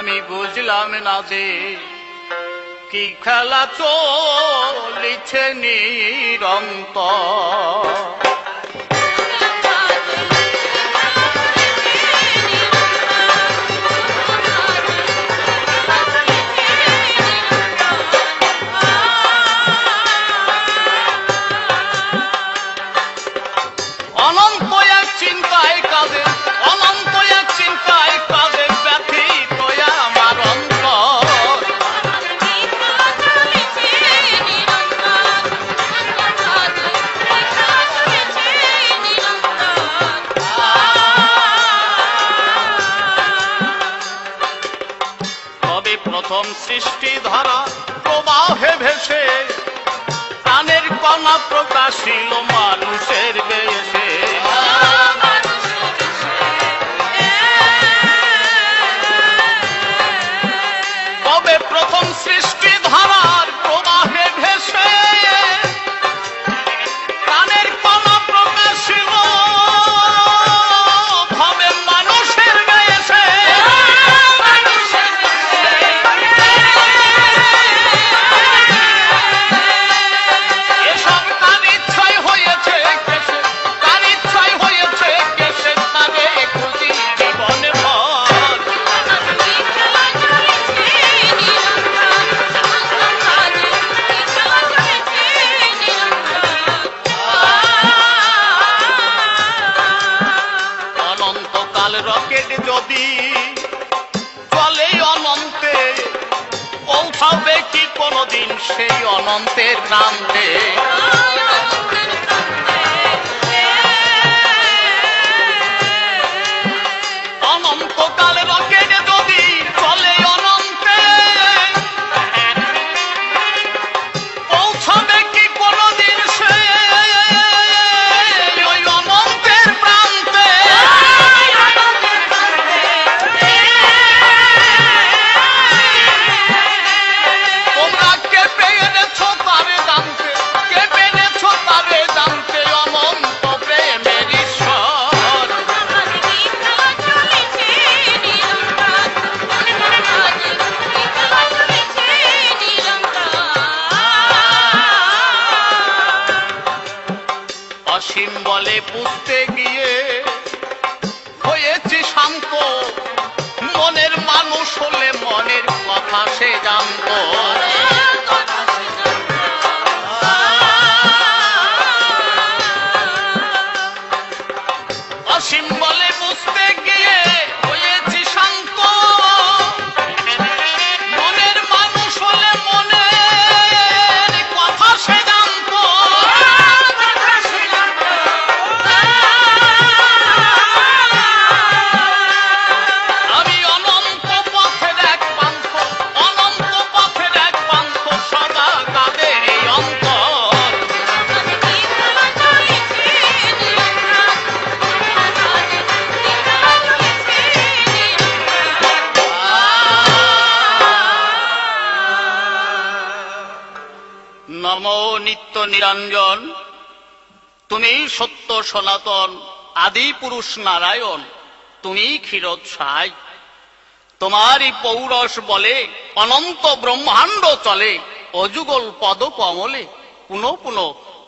আমি বুঝলাম না যে কি খেলা চলিছে নিরন্তর। অনন্ত এক চিন্তায় কাঁদে, অনন্ত এক চিন্তায় কাঁদে ব্যথিত আমার অন্তর। তবে প্রথম সৃষ্টি ধারা প্রবাহে ভেসে প্রাণের কণা প্রকাশিল মানুষের বেশে। তবে প্রথম সৃষ্টি ধারার প্রবাহে ভেসে প্রাণের কণা প্রকাশিল ভাবে মানুষের বেশে। এসব তার ইচ্ছাই হয়েছে কেসে, তার ইচ্ছাই হয়েছে কেসে তারে খুঁজি জীবন ভর। অনন্তকাল রকেট যদি চলে অনন্তে, পৌঁছাবে কি কোনদিন সেই অনন্তের প্রান্তে? অনন্তকাল রকেট যদি চলে অনন্তে, পৌঁছাবে কি কোনদিন সেই ওই অনন্তের প্রান্তে? তোমরা কে পেয়েছো তারে জানতে, কে পেয়েছো তারে জানতে অনন্ত প্রেমের ঈশ্বর। অসীম বলে বুঝতে গিয়ে হয়েছি শান্ত, মনের মানুষ হলে মনের কথা সে জানতো। অসীম বলে বুঝতে গিয়ে হয়েছি শান্ত, মনের মানুষ হলে মনের কথা সে জানতো। আমি অনন্ত পথের এক পান্থ, অনন্ত পথের এক পান্থ, সদা কাঁদে এই অন্তর। নমো নিত্য নিরঞ্জন, তুমি সত্য সনাতন আদি পুরুষ নারায়ণ, তুমি ক্ষীরোৎসায়। তোমারই পৌরস বলে অনন্ত ব্রহ্মাণ্ড চলে, অযুগল পদ কমলে পুনঃ পুনঃ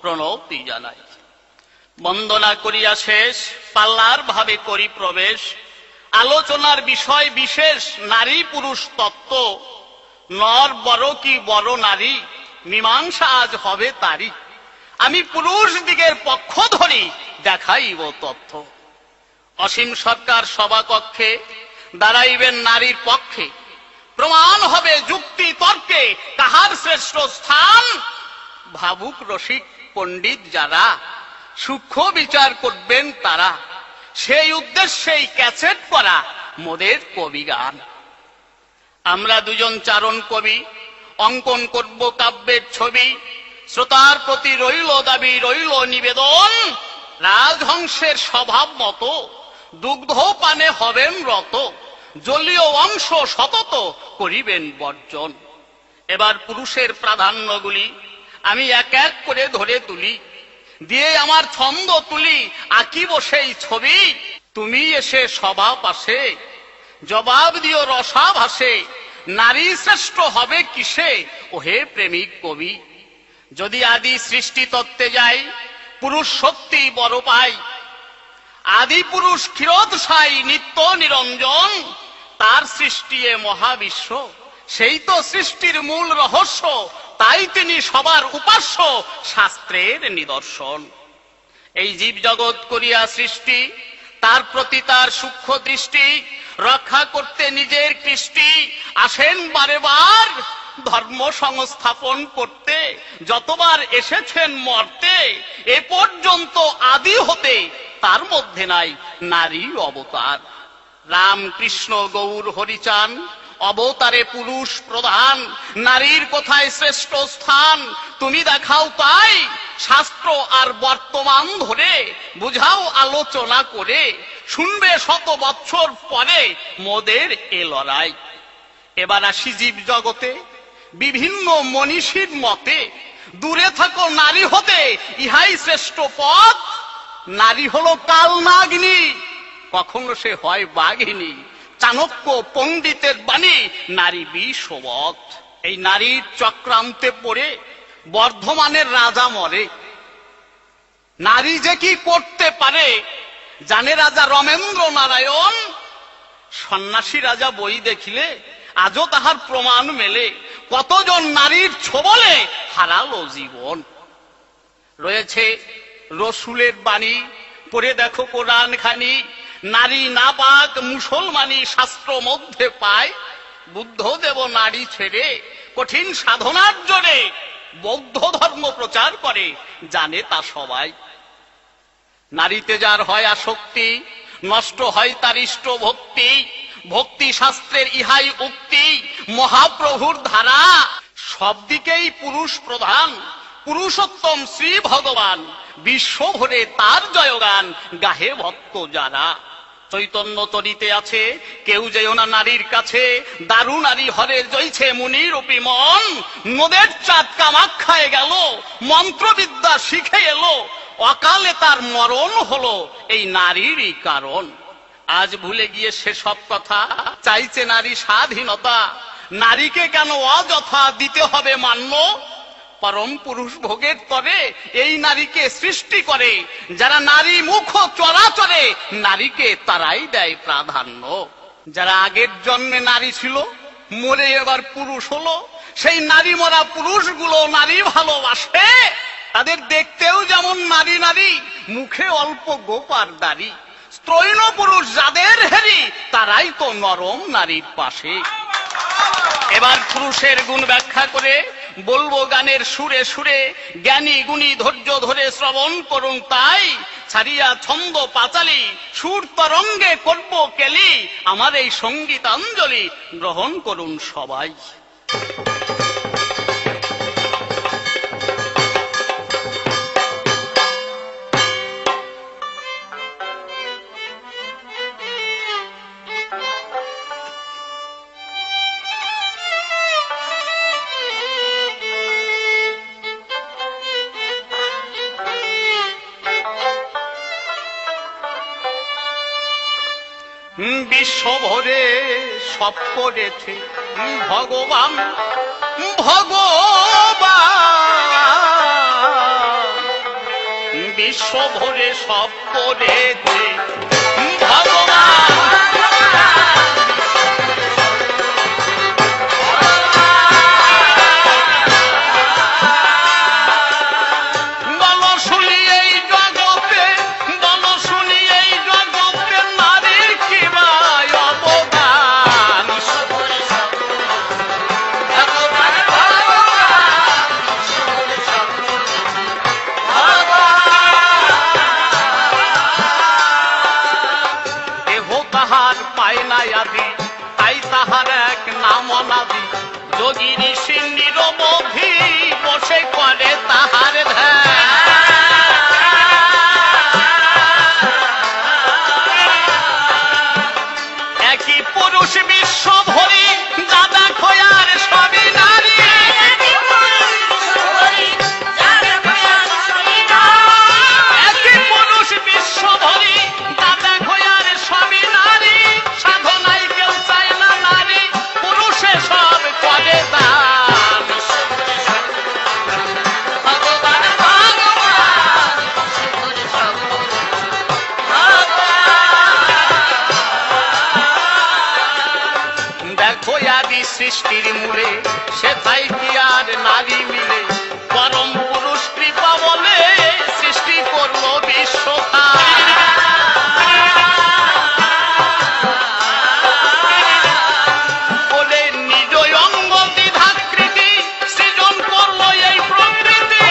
প্রণতি জানাই। বন্দনা করিয়া শেষ পাল্লার ভাবে করি প্রবেশ, আলোচনার বিষয় বিশেষ নারী পুরুষ তত্ত্ব। নর বড় কি বড় নারী, মীমাংসা আজ হবে তারই। আমি পুরুষ দিকের পক্ষ ধরি দেখাইব তথ্য। অসীম সরকার সভাকক্ষে দাঁড়াইবেন নারীর পক্ষে, প্রমাণ হবে যুক্তি তর্কে কাহার শ্রেষ্ঠ স্থান। ভাবুক রসিক পণ্ডিত যারা, সূক্ষ্ম বিচার করবেন তারা, সেই উদ্দেশ্যেই ক্যাসেট করা মোদের কবি গান। আমরা দুজন চারণ কবি অঙ্কন করব কাব্যের ছবি, শ্রোতার প্রতি রইল দাবি রইল নিবেদন। রাজহংসের স্বভাব মতো দুগ্ধ পানে হবেন রত, জলীয় অংশ সতত করিবেন বর্জন। এবার পুরুষের প্রাধান্যগুলি আমি এক এক করে ধরে তুলি, দিয়ে আমার ছন্দ তুলি, আঁকিব সেই ছবি। তুমি এসে সভা পাশে জবাব দিও রসাভাসে, নারী শ্রেষ্ঠ হবে কিসে ওহে প্রেমিক কবি। যদি আদি সৃষ্টি তত্ত্বে যাই, পুরুষ সত্যি বড় পাই। আদি পুরুষ ক্ষীরোদশায়ী নিত্য নিরঞ্জন, তার সৃষ্টি এ মহাবিশ্ব, সেই তো সৃষ্টির মূল রহস্য। তাই তিনি সবার উপাস্য, শাস্ত্রের নিদর্শন। এই জীব জগৎ করিয়া সৃষ্টি, তার প্রতি তার সূক্ষ্ম দৃষ্টি, রক্ষা করতে নিজের কৃষ্টি আসেন বারে বার ধর্ম সংস্থাপন করতে। যতবার এসেছেন মর্তে, এ পর্যন্ত আদি হতে তার মধ্যে নাই নারী অবতার। রাম কৃষ্ণ গৌর হরিচান অবতারে পুরুষ প্রধান, নারীর কোথায় শ্রেষ্ঠ স্থান তুমি দেখাও তাই। শাস্ত্র আর বর্তমান ধরে বুঝাও আলোচনা করে, শুনবে শত বৎসর পরে মোদের এ লড়াই। এবার আসি জীব জগতে বিভিন্ন মনীষীর মতে, দূরে থাকো নারী হতে ইহাই শ্রেষ্ঠ পথ। নারী হলো কালনাগিনী, কখনো সে হয় বাঘিনী। চাণক্য পণ্ডিতের বাণী নারী বিষবৎ। এই নারীর চক্রান্তে পড়ে বর্ধমানের রাজা মরে। নারী যে কি করতে পারে জানে রাজা রমেন্দ্র নারায়ণ। সন্ন্যাসী রাজা বই দেখিলে আজও তাহার প্রমাণ মেলে, কতজন নারীর ছোবলে হারালো জীবন। রয়েছে রসুলের বাণী, পড়ে দেখো কোরআন খানি। নারী নাপাক মুসলমানি শাস্ত্র মধ্যে পায়। বুদ্ধদেব নারী ছেড়ে কঠিন সাধনার জোরে বৌদ্ধ ধর্ম প্রচার করে, জানে তা সবাই। নারীতে যার হয় আসক্তি, নষ্ট হয় তার ইষ্ট ভক্তি। ভক্তি শাস্ত্রের ইহাই উক্তি, মহাপ্রভুর ধারা। সব দিকেই পুরুষ প্রধান, পুরুষোত্তম শ্রী ভগবান। বিশ্বভরে তার জয়গান গাহে ভক্ত যারা। চৈতন্য তরিতে আছে কেউ যেও না নারীর কাছে, দারু নারী হরে জয়ছে মুনিরূপী মন। নদের চাঁদ কামাখ্যায় গেল, মন্ত্রবিদ্যা শিখে এলো, অকালে তার মরণ হলো এই নারীরই কারণ। আজ ভুলে গিয়ে সেসব কথা, চাইছে নারী স্বাধীনতা। নারীকে কেন অযথা দিতে হবে মান্য? পরম পুরুষ ভোগের তরে এই নারীকে সৃষ্টি করে। যারা নারী মুখ চরাচরে, নারীকে তারাই দেয় প্রাধান্য। যারা আগের জন্মে নারী ছিল, মরে এবার পুরুষ হলো, সেই নারী মরা পুরুষগুলো নারী ভালোবাসে। তাদের দেখতেও যেমন নারী নারী, মুখে অল্প গোপার দাড়ি। স্ত্রৈণ পুরুষ যাদের হেরি, তারাই তো নরম নারীর পাশে। এবার পুরুষের গুণ ব্যাখ্যা করে বলবো গানের সুরে সুরে। জ্ঞানী গুণী ধৈর্য ধরে শ্রবণ করুন তাই। ছাড়িয়া ছন্দ পাঁচালি, সুর তরঙ্গে করব কেলি। আমার এই সঙ্গীতাঞ্জলি গ্রহণ করুন সবাই। বিশ্বভরে সব করেছে ভগবান, ভগবান বিশ্বভরে সব করেছে ভগবান। তাই তাহার এক নাম অনাদি, যোগী ঋষি নিরবধি বসে করে তাহার ধ্যান। একই পুরুষ বিশ্ব ভরি, দাদা খয়ার সবই নারী। একই পুরুষ বিশ্ব ভরি, দাদা খয়ার সবই নারী। সাধনায় কেউ সৃষ্টির মূলে, সেথায় কি আর নারী মিলে? পরম পুরুষ কৃপা বলে সৃষ্টি করলো বিশ্বখান। বলে নিজ অঙ্গ দ্বিধাকৃতি সৃজন করলো এই প্রকৃতি।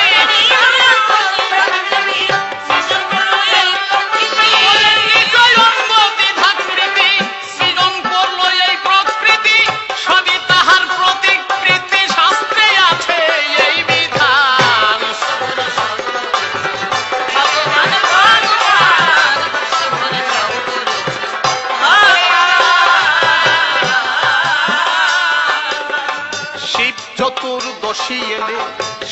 নিজ অঙ্গ দ্বিধাকৃতি সৃজন করলো এই প্রকৃতি, সবই তাহার প্রতিকৃতি, শাস্ত্রে আছে এই বিধান। শিব চতুর্দশী এলে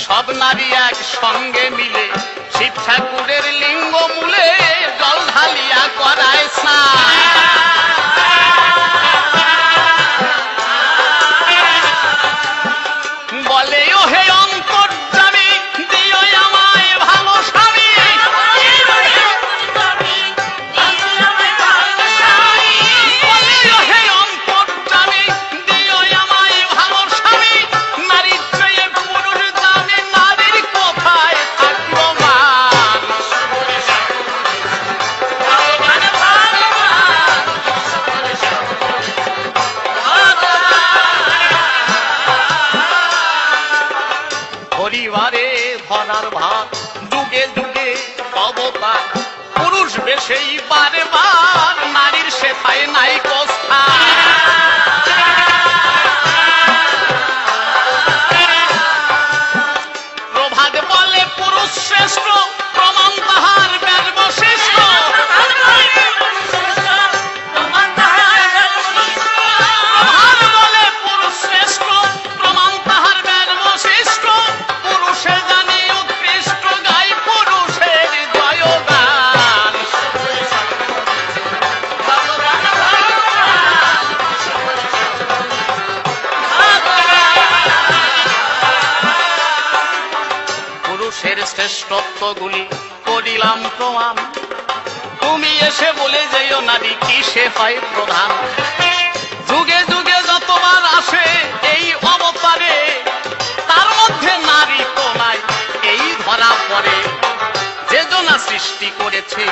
সব নারী এক সঙ্গে মিলে, শিব ঠাকুরের লিঙ্গ মূলে জল ঢালিয়া করায় স্নান। বলে ও হে অন্তর্যামী দিও আমায় ভালো স্বামী। বলে ও হে অন্তর্যামী দিও আমায় ভালো স্বামী। নারীর চেয়ে পুরুষ দামি, নারীর কোথায় থাকলো মান? পরিবারে ধরার ভাত, যুগে যুগে অবতার, পুরুষ বেশেই বারে বার, নারীর সেথায় নাই কস্থা। প্রভাত বলে পুরুষ শ্রেষ্ঠ, প্রমাণ তাহার বেদ বশিষ্ঠ। প্রভাত বলে পুরুষ শ্রেষ্ঠ, প্রমাণ তাহার বেদ বশিষ্ঠ। পুরুষে জানি উৎকৃষ্ট, গাই পুরুষের জয়গান। পুরুষের শ্রেষ্ঠত্বগুলি করিলাম প্রমাণ, তুমি এসে বলে যেও নারী কিসে পায় প্রধান। যুগে যুগে যতবার আসে এই অবতারে, তার মধ্যে নারী তো নাই এই ধরা পড়ে। যে জনা সৃষ্টি করেছে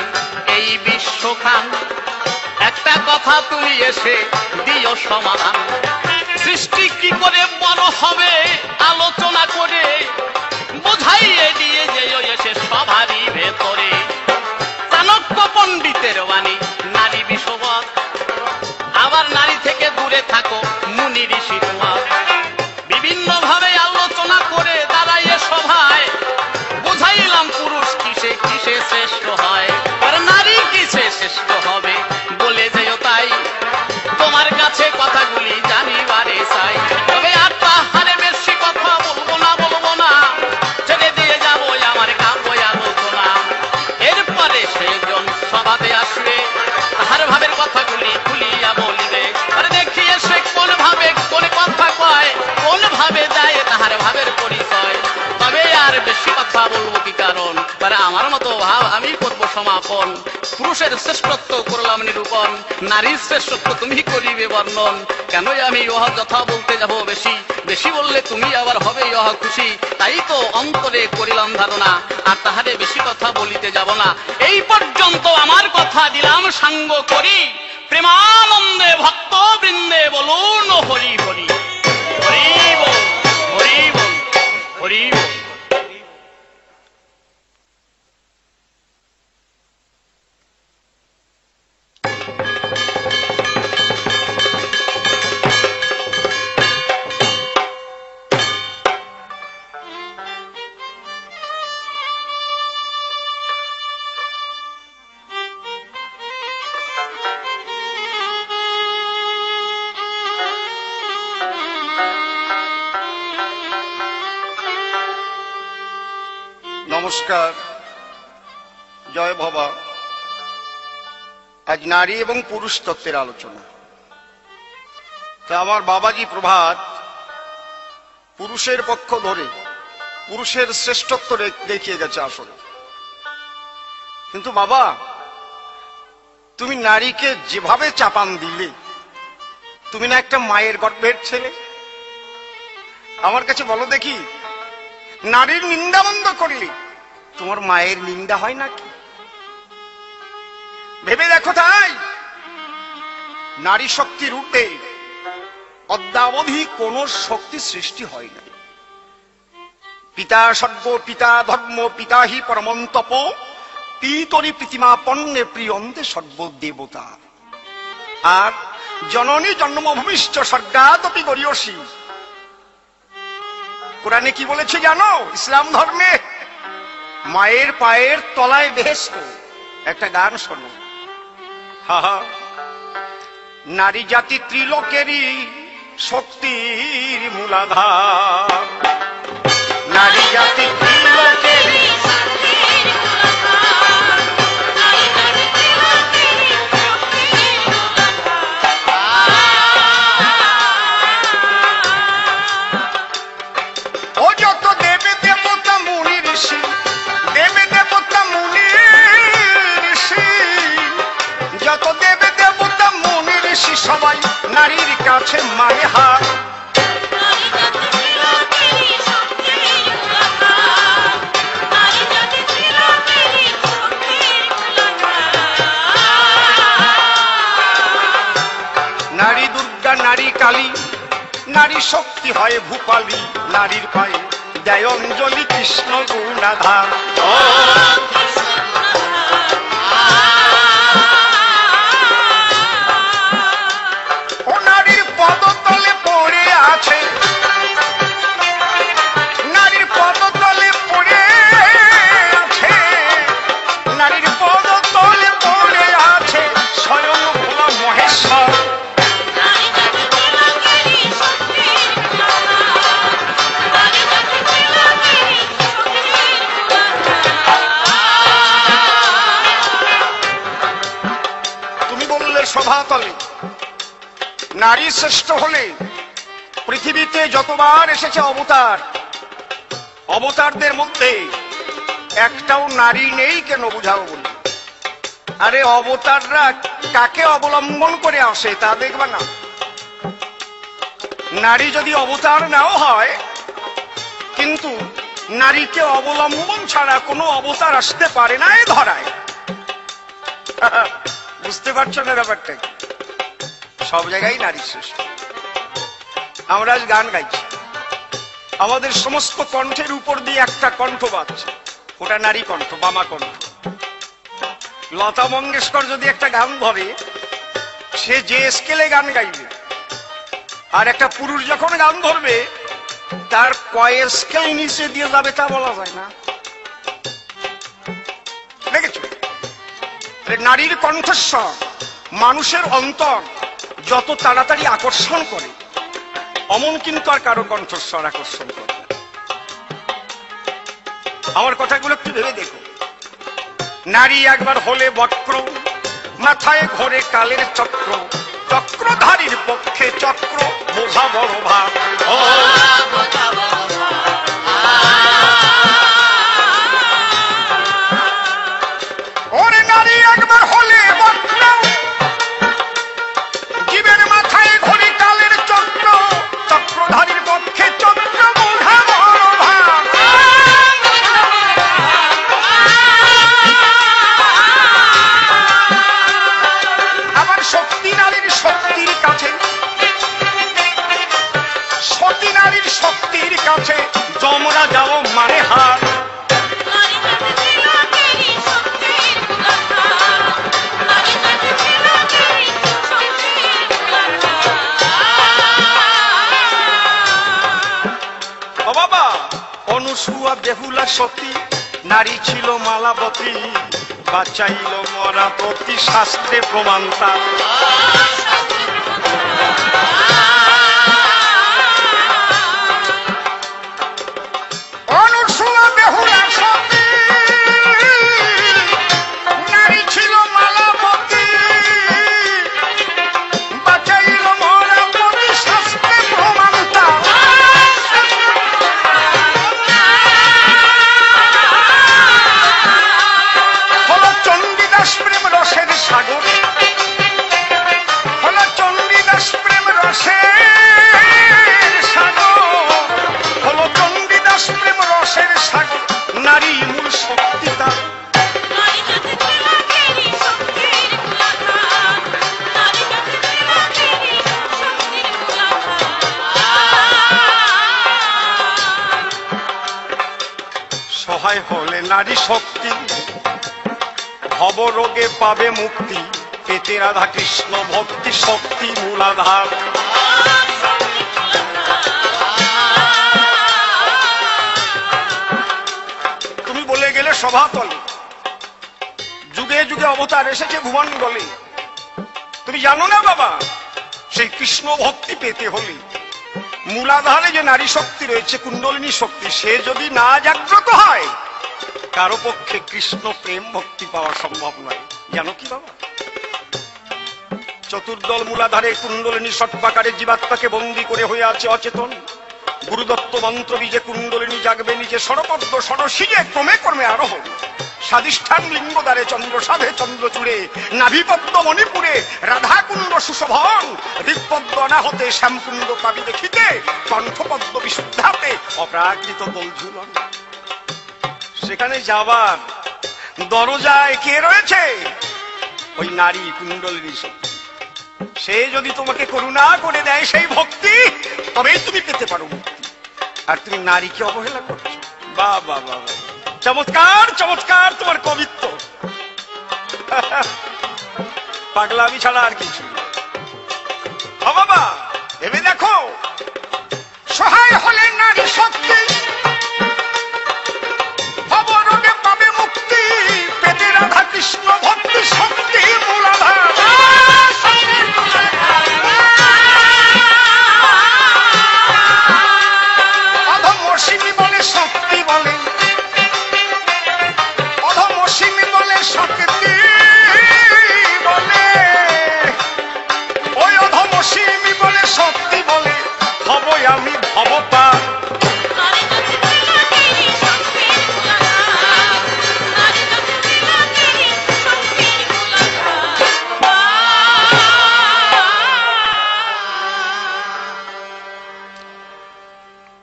এই বিশ্বখান, একটা কথা তুমি এসে দিও সমাধান। সৃষ্টি কি করে বড় হবে আলোচনা করে, বোঝাইয়ে দিয়ে যেও এসে সভারই ভেতরে। চাণক্য পণ্ডিতের বাণী নারী বিষবৎ, আবার নারী থেকে দূরে থাকো মুনি ঋষি তোমার। বিভিন্ন ভাবে আলোচনা করে দাঁড়াইয়ে সভায়, বুঝাইলাম পুরুষ কিসে কিসে শ্রেষ্ঠ হয়, আর নারী কিসে শ্রেষ্ঠ হবে বলে যেও তাই। তোমার কাছে কথাগুলি জানিবারে চাই, তবে আর তাহারে বেশি কথা বলবো না, ছেড়ে দিয়ে যাবো আমার কাব্য আলোচনা। এরপরে সেজন সভাতে আসবে, তাহার ভাবের কথাগুলি খুলিয়া বলিবে। আরে দেখিয়ে সে কোন ভাবে কোন কথা কয়, কোন ভাবে দেয় তাহার ভাবের পরিচয়। তবে আর বেশি কথা বলবো কি কারণ, আমার মতো ভাব আমি করবো সমাপন। পুরুষের শ্রেষ্ঠত্ব করলাম নিরূপণ, নারীর শ্রেষ্ঠত্ব তুমি করিবে বর্ণন। কেন আমি ইহা যথা বলতে যাব বেশি, বেশি বললে তুমি আবার হবে ইহা খুশি। তাই তো অন্তরে করিলাম ধারণা, আর তাহারে বেশি কথা বলিতে যাব না। এই পর্যন্ত আমার কথা দিলাম সাঙ্গ করি, প্রেমানন্দে ভক্ত বৃন্দে বলুন হরি হরি। হরি বল, হরি বল, হরি বল। নমস্কার, জয় ভবা। আজ নারী এবং পুরুষ তত্ত্বের আলোচনা। তা আমার বাবাজি প্রভাত পুরুষের পক্ষ ধরে পুরুষের শ্রেষ্ঠত্ব দেখিয়ে গেছে আসলে। কিন্তু বাবা, তুমি নারীকে যেভাবে চাপান দিলে, তুমি না একটা মায়ের গর্ভের ছেলে, আমার কাছে বলো দেখি, নারীর নিন্দা বন্ধ করলে তোমার মায়ের নিন্দা হয় নাকি? ভেবে দেখো তাই। নারী শক্তির ঊর্ধ্বে অদ্যাবধি কোন শক্তি সৃষ্টি হয় না। পিতা সর্ব, পিতা ধর্ম, পিতা হি পরমন্তপ, পিতরি প্রীতিমা পণ্যে প্রিয়ন্তে সর্বদেবতা। আর জননী জন্মভূমিশ্চ স্বর্গাদপি গরীয়সী। কোরআনে কি বলেছে জানো? ইসলাম ধর্মে মায়ের পায়ের তলায় বেহেশত। একটা গান শোনো। নারী জাতি ত্রিলোকেরই শক্তির মূলাধার। নারী জাতি ত্রিলোকেরই সবাই নারীর কাছে মায়ে হার। নারী দুর্গা, নারী কালী, নারী শক্তি হয় ভূপালী। নারীর পায়ে দেয় অঞ্জলি কৃষ্ণ গুণাধার। সভাতলে নারী শ্রেষ্ঠ হলে পৃথিবীতে যতবার এসেছে অবতার, অবতারদের মধ্যে একটাও নারী নেই কেন বুঝাও বলি? আরে অবতাররা কাকে অবলম্বন করে আসে তা দেখবা না। নারী যদি অবতার নাও হয়, কিন্তু নারীকে অবলম্বন ছাড়া কোনো অবতার আসতে পারে না এ ধরায়। বুঝতে পারছো না ব্যাপারটা? সব জায়গায় নারী শ্রেষ্ঠ। আমরা আজ গান গাইছি, আমাদের সমস্ত কণ্ঠের উপর দিয়ে একটা কণ্ঠ বাজছে, ওটা নারী কণ্ঠ, বামা কণ্ঠ। লতা মঙ্গেশকর যদি একটা গান ধরে, সে যে স্কেলে গান গাইবে, আর একটা পুরুষ যখন গান ধরবে তার কয় স্কেল নিচে দিয়ে যাবে তা বলা যায় না। দেখেছো? নারীর কণ্ঠস্বর মানুষের অন্তর যত তাড়াতাড়ি আকর্ষণ করে, অমন কিন্তু আর কারো কণ্ঠস্বর আকর্ষণ করে। আমার কথাগুলো একটু ভেবে দেখো। নারী একবার হলে বক্র, মাথায় ঘোরে কালের চক্র, চক্রধারীর পক্ষে চক্র বোঝা বড় ভার। ওরে নারী একবার হলে বক্র, জীবের মাথায় ঘোরে কালের চক্র, চক্রধারীর পক্ষে চক্র বোঝা বড় ভার। আবার শক্তি নারীর শক্তির কাছে, সতী নারীর শক্তির কাছে তোমরা যাও মানে হার। বাবা, অনুসুয়া বেহুলা সতী নারী ছিল মালাবতী, বাঁচাইল মরাপতি শাস্ত্রে প্রমাণতা। অনুসুয়া বেহুলা সতী নারী ছিল মালাবতী, বাঁচাইল মরাপতি শাস্ত্রে প্রমাণতা। হলো চণ্ডীদাস প্রেম রসের সাগর, নারী শক্তি, ভবরোগে পাবে মুক্তি, পেতে রাধা কৃষ্ণ ভক্তি শক্তি মূলাধার। তুমি বলে গেলে সভা তলে, যুগে যুগে অবতার এসেছে ভুবন গলে। তুমি জানো না বাবা, সেই কৃষ্ণ ভক্তি পেতে হলে মূলাধারে যে নারী শক্তি রয়েছে, কুণ্ডলিনী শক্তি, সে যদি না জাগ্রত হয় কারো পক্ষে কৃষ্ণ প্রেম ভক্তি পাওয়া সম্ভব নয়। জানো কি বাবা, চতুর্দল মূলাধারে কুণ্ডলিনী সর্পাকারে জীবাত্মাকে বন্দী করে হয়ে আছে অচেতন। গুরুদত্ত মন্ত্র বীজে কুণ্ডলিনী জাগবে নিজে, সরপদ্ম সরসিজে ক্রমে ক্রমে আরোহণ। স্বাধিষ্ঠান লিঙ্গদ্বারে চন্দ্রসাধে চন্দ্রচূড়ে, নাভিপদ্ম মণিপুরে রাধাকুণ্ড সুশোভন। হৃদপদ্ম অনাহতে শ্যামকুণ্ড পাবি দেখিতে, কণ্ঠপদ্ম বিশুদ্ধাতে অপ্রাকৃত দোলঝুলন। সেখানে যাবার দরজায় কে রয়েছে? ওই নারী কুণ্ডলিনী শক্তি। সে যদি তোমাকে করুণা করে দেয় সেই ভক্তি, তবেই তুমি পেতে পারো মুক্তি। আর তুমি নারীকে অবহেলা করছো। বাহ বাহ বাহ, চমৎকার চমৎকার তোমার কবিত্ব। পাগলামি ছাড়া আর কিছু। বাবা ভেবে দেখো, সহায় হলে নারী শক্তি, ভবরোগে পাবে মুক্তি, পেতে রাধা কৃষ্ণ ভক্তি শক্তি মূলাধার। অধমসিনী বলে শক্তি বলে, অধমসিনী বলে শক্তি বলে, ওই অধমসিনী বলে শক্তি বলে, হবই আমি ভবপার।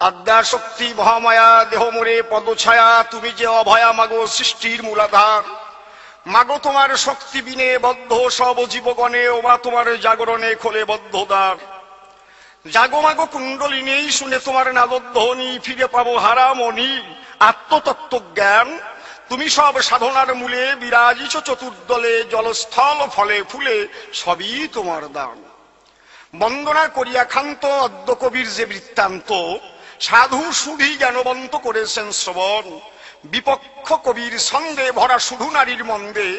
আদ্যা শক্তি মহামায়া দেহ মোরে পদছায়া, তুমি যে অভয়া মাগো সৃষ্টির মূলাধার। মাগো তোমার শক্তি বিনে বদ্ধ সব জীবগণে, ও মা তোমার জাগরণে খোলে বদ্ধদ্বার। জাগো মাগো কুণ্ডলিনী শুনে তোমার নাদধ্বনি, ফিরে পাবো হারামণি আত্মতত্ত্ব জ্ঞান। তুমি সব সাধনার মূলে বিরাজিছ চতুর্দলে, জলস্থল ফলে ফুলে সবই তোমার দান। বন্দনা করিয়া ক্ষান্ত অদ্য কবির যে বৃত্তান্ত, সাধু সুধী জ্ঞানবন্ত করেছেন শ্রবণ। বিপক্ষ কবির ছন্দে ভরা শুধু নারীর মন্দে,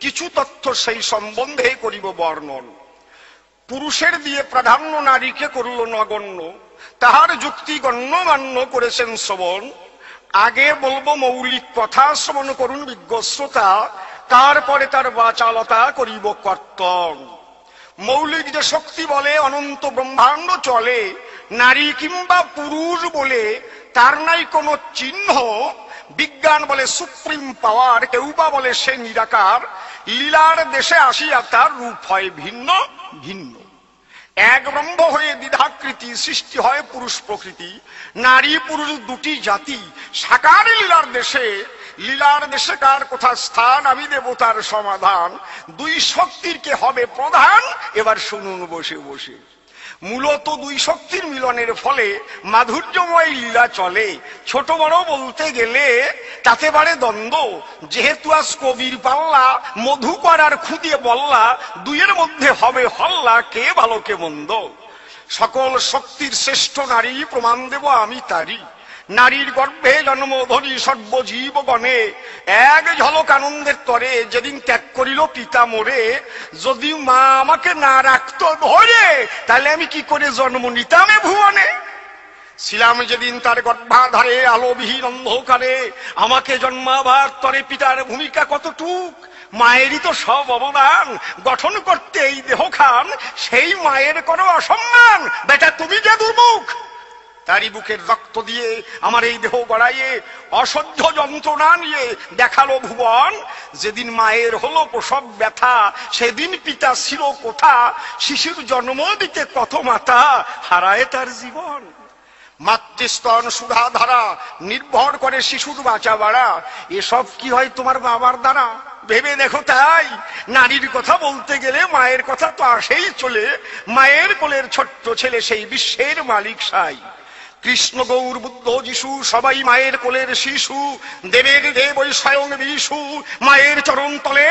কিছু তথ্য সেই সম্বন্ধে করিব বর্ণন। পুরুষের দিয়ে প্রাধান্য নারীকে করল নগণ্য, তাহার যুক্তি গণ্যমান্য করেছেন শ্রবণ। আগে বলবো মৌলিক কথা, শ্রবণ করুন বিজ্ঞ শ্রোতা, তারপরে তার বাচালতা করিব কর্তন। মৌলিক যে শক্তি বলে অনন্ত ব্রহ্মাণ্ড চলে, নারী কিংবা পুরুষ বলে তার নাই কোনো চিহ্ন। বিজ্ঞান বলে সুপ্রিম পাওয়ার, কেউ বা বলে সে নিরাকার। লীলার দেশে আসিয়া তার রূপ হয় ভিন্ন ভিন্ন। এক ব্রহ্ম হয়ে দ্বিধাকৃতি, সৃষ্টি হয় পুরুষ প্রকৃতি। নারী পুরুষ দুটি জাতি, সাকার লীলার দেশে। লীলার দেশে কার কোথা স্থান, আমি দেব তার সমাধান। দুই শক্তির কে হবে প্রধান, এবার শুনুন বসে বসে। মূলত দুই শক্তির মিলনের ফলে মাধুর্যময় লীলা চলে। ছোট বড় বলতে গেলে তাতে বাড়ে দ্বন্দ্ব। যেহেতু আজ কবির পাল্লা, মধুকর আর খুদিয়ে বললা, দুইয়ের মধ্যে হবে হল্লা, কে ভালো কে মন্দ। সকল শক্তির শ্রেষ্ঠ নারী, প্রমাণ দেব আমি তারি। নারীর গর্ভে জন্মধরি সর্বজীবগণে, এক ঝলক আনন্দের তরে যেদিন ত্যাগ করিল পিতা মোরে। যদি মা আমাকে না রাখতো ধরে, তাহলে আমি কি করে জন্ম নিতাম এ ভুবনে। ছিলাম যেদিন তার গর্ভাধারে আলোবিহীন অন্ধকারে, আমাকে জন্মাবার তরে পিতার ভূমিকা কতটুক। মায়েরই তো সব অবদান, গঠন করতে এই দেহ খান। সেই মায়ের কোনো অসম্মান, বেটা তুমি যে দুর্মুখ। তারই বুকের রক্ত দিয়ে আমার এই দেহ গড়াইয়ে, অসহ্য যন্ত্রণা নিয়ে দেখালো ভুবন। যেদিন মায়ের হলো প্রসব ব্যথা, সেদিন পিতা ছিল কোথা। শিশুর জন্ম দিতে কত মাতা, হারায় তার জীবন। মাতৃস্তন সুধা ধারা, নির্ভর করে শিশুর বাঁচা বাড়া। এসব কি হয় তোমার বাবার দ্বারা? ভেবে দেখো তাই। নারীর কথা বলতে গেলে মায়ের কথা তো আসেই চলে। মায়ের কোলের ছোট্ট ছেলে সেই বিশ্বের মালিক সাই। কৃষ্ণ গৌর বুদ্ধ যিশু সবাই মায়ের কোলের শিশু, দেবের দেব ওই স্বয়ং বিশু। মায়ের চরণ তলে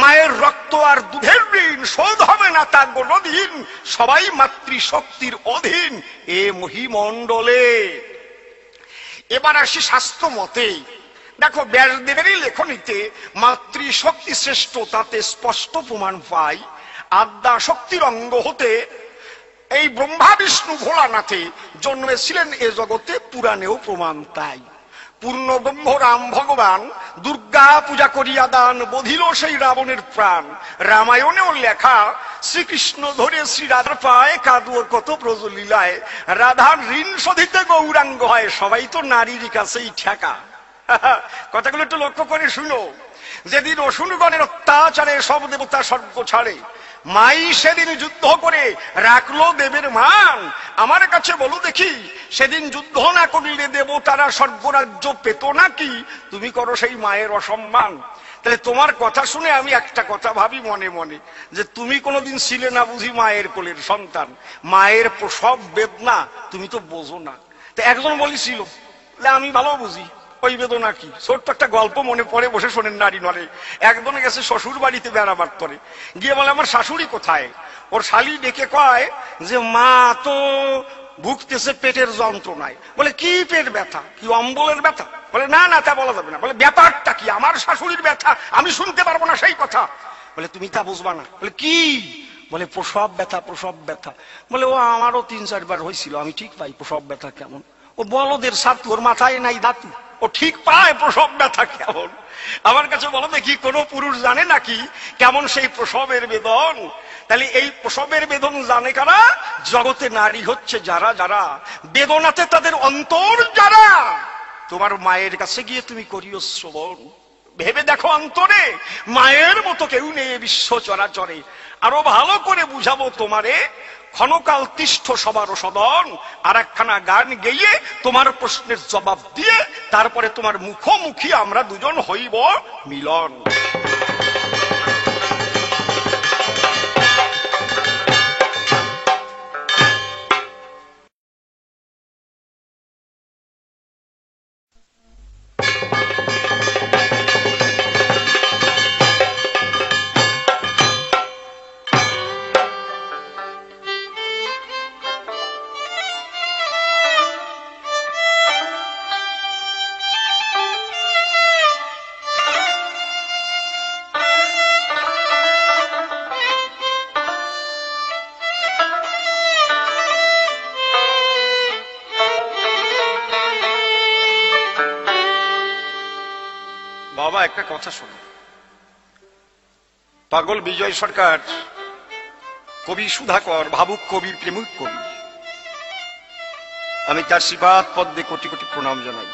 মায়ের রক্ত আর দুধের ঋণ শোধ হবে না তা কোনদিন, সবাই মাতৃশক্তির অধীন এ মহিমণ্ডলে। এবার আসি শাস্ত্র মতে। দেখো, ব্যাসদেবেরই লেখনীতে মাতৃশক্তি শ্রেষ্ঠ তাতে স্পষ্ট প্রমাণ পাই। আদ্যা শক্তির অঙ্গ হতে এই ব্রহ্মা বিষ্ণু ভোলানাথে জন্মেছিলেন এ জগতে, পুরাণেও প্রমাণ তাই। পূর্ণ ব্রহ্ম রাম ভগবান দুর্গা পূজা করিয়া দান বধিল সেই রাবণের প্রাণ। রামায়ণেও লেখা শ্রীকৃষ্ণ ধরে শ্রী রাধার পায় কাদুর কত ব্রজলীলায়। রাধার ঋণ শোধিতে গৌরাঙ্গ হয়, সবাই তো নারীর কাছেই ঠেকা। কথাগুলো একটু লক্ষ্য করে শুনো। যেদিন অসুরগণের অত্যাচারে সব দেবতা স্বর্গ ছাড়ে, মাই সেদিন যুদ্ধ করে রাখলো দেবের মান। আমার কাছে বলো দেখি, সেদিন যুদ্ধ না করলে দেবতারা স্বর্গরাজ্য পেত নাকি? তুমি করো সেই মায়ের অসম্মান। তাহলে তোমার কথা শুনে আমি একটা কথা ভাবি মনে মনে, যে তুমি কোনোদিন ছিলে না বুঝি মায়ের কোলের সন্তান। মায়ের প্রসব বেদনা তুমি তো বোঝো না। তো একজন বলেছিল, আমি ভালো বুঝি ওই বেদনা কি। ছোট্ট একটা গল্প মনে পড়ে, বসে শোনেন নারী নরে। একজন গেছে শ্বশুর বাড়িতে বেড়াবার করে, গিয়ে বলে আমার শাশুড়ি কোথায়? ওর শালি ডেকে কয় যে মা তো ভুগতেছে পেটের যন্ত্রণায়। বলে কি পেট ব্যথা, কি অম্বলের ব্যথা? বলে না না, তা বলা যাবে না। বলে ব্যাপারটা কি? আমার শাশুড়ির ব্যথা আমি শুনতে পারবো না সেই কথা। বলে তুমি তা বুঝবা না। বলে কি? বলে প্রসব ব্যথা, প্রসব ব্যথা। বলে ও আমারও 3-4 বার হয়েছিল, আমি ঠিক পাই প্রসব ব্যথা কেমন। ও বলদের সাথে ওর মাথায় নাই ধাতু, ও ঠিক পায় প্রসব ব্যথা কেমন। আমার কাছে বলো দেখি, কোন পুরুষ জানে নাকি কেমন সেই প্রসবের বেদন? তাহলে এই প্রসবের বেদন জানে কারা? জগতে নারী হচ্ছে যারা যারা বেদনাতে তাদের অন্তর যারা। তোমার মায়ের কাছে গিয়ে তুমি করিও শ্রবণ, ভেবে দেখো অন্তরে মায়ের মতো কেউ নেই বিশ্ব চরাচরে। আরো ভালো করে বুঝাবো তোমারে, ক্ষণকাল তিষ্ঠ সবার সদন। আর একখানা গান গেয়ে তোমার প্রশ্নের জবাব দিয়ে তারপরে তোমার মুখোমুখি আমরা দুজন হইব মিলন। বাবা একটা কথা শোনো, পাগল বিজয় সরকার কবি সুধাকর, ভাবুক কবির প্রেমিক কবি, আমি তার শ্রীপাদ পদ্মে কোটি কোটি প্রণাম জানাই।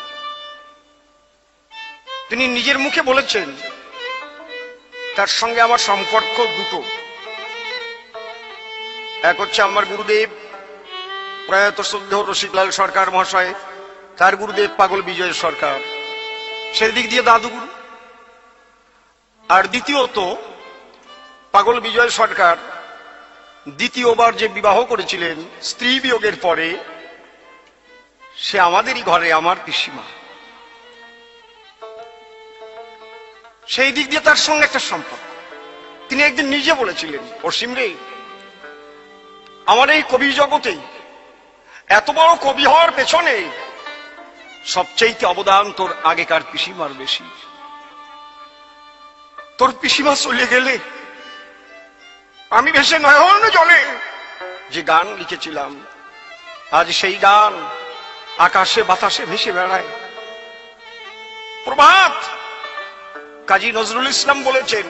তিনি নিজের মুখে বলেছেন তার সঙ্গে আমার সম্পর্ক দুটো। এক হচ্ছে আমার গুরুদেব প্রয়াত শ্রদ্ধেয় রসিকলাল সরকার মহাশয়, তার গুরুদেব পাগল বিজয় সরকার, সেদিক দিয়ে দাদুগুরু। আর দ্বিতীয়ত পাগল বিজয় সরকার দ্বিতীয়বার যে বিবাহ করেছিলেন স্ত্রী বিয়োগের পরে, সে আমাদেরই ঘরে আমার পিসিমা। সেই দিক দিয়ে তার সঙ্গে একটা সম্পর্ক। তিনি একদিন নিজে বলেছিলেন, অসীম রে, আমার এই কবি জগতে এত বড় কবি হওয়ার পেছনে সবচেয়ে অবদান তোর আগেকার পিসিমার বেশি। তোর পিসিমা চলে গেলে আমি ভেসে নয়ন জলে যে গান লিখেছিলাম, আজ সেই গান আকাশে বাতাসে ভেসে বেড়ায়। প্রভাত কাজী নজরুল ইসলাম বলেছেন,